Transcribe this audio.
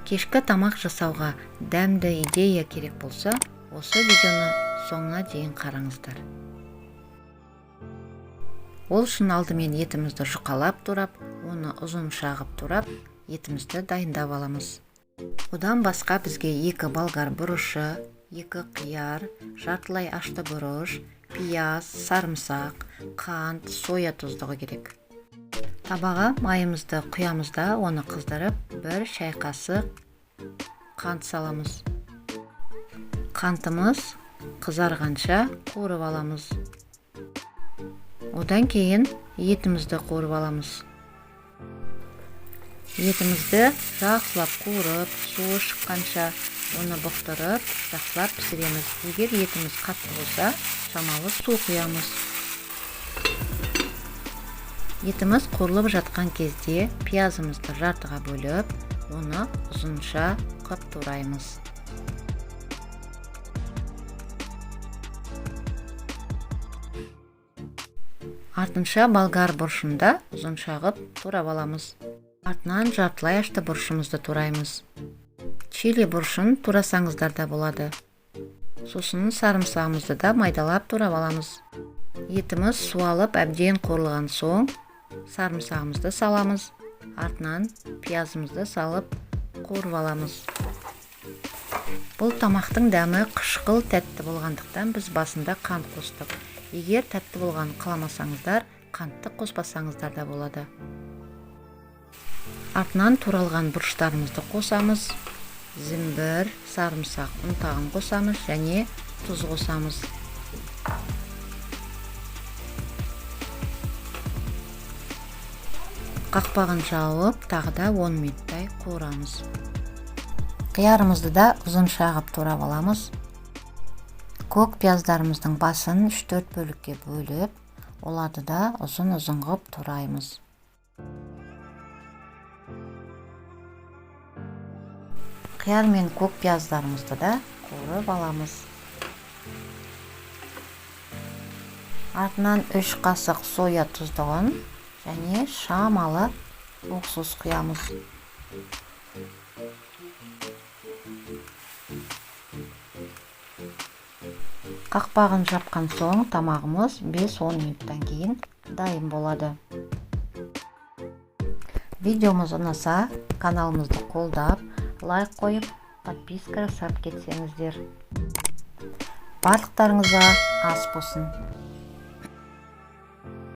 Кешкі тамақ жасауға дәмді идея керек болса, осы видеоны соңына дейін қараңыздар. Ол үшін алдымен етімізді жұқалап турап, оны ұзын шағып турап, етімізді дайындап аламыз. Одан басқа бізге 2 болгар бұрышы, 2 қияр, жартылай ашты бұрыш, пияз, сарымсақ, қант, соя тұздығы керек. Табаға майымызды құямыз да, оны қыздырып, 1 шай қасық қант саламыз. Қантымыз қызарғанша қуырып аламыз. Одан кейін етімізді қуырып аламыз. Етімізді жақсылап қуырып, суы шыққанша оны бұқтырып, жақсылап пісіреміз. Егер етіміз қатты болса, шамалы су құямыз. Етіміз қуырылып жатқан кезде пиязымызды жартыға бөліп, оны ұзынша қып тураймыз. Артынша болгар бұрышында ұзынша қып турап аламыз. Артынан жартылай ашты бұрышымызды тураймыз. Чили бұрышын турасаңыздар да болады. Сосын сарымсағымызды да майдалап турап аламыз. Етіміз суалып әбден қуырылған соң, сарымсағымызды саламыз. Артынан пиязымызды салып қуырып аламыз. Бұл тамақтың дәмі қышқыл тәтті болғандықтан біз басында қант қостық. Егер тәтті болған қаламасаңыздар, қантты қоспасаңыздар да болады. Артынан туралған бұрыштарымызды қосамыз. Зімбір, сарымсақ ұнтағын қосамыз және тұз қосамыз. Қақпағын жауып, тағы да 10 минуттай қуырамыз. Қиярымызды да ұзын шағып турап аламыз. Көк пияздарымыздың басын 3-4 бөлікке бөліп, оларды да ұзын-ұзын қып тураймыз. Қияр мен көк пияздарымызды да қуырып аламыз. Артынан 3 қасық соя тұздығын және шамалы уксус құямыз. Қақпағын жапқан соң тамағымыз 5-10 минуттан кейін дайын болады. Видеомыз ұнаса, каналымызды қолдап, лайк қойып, подписка жасап кетсеңіздер. Барлықтарыңызға ас болсын.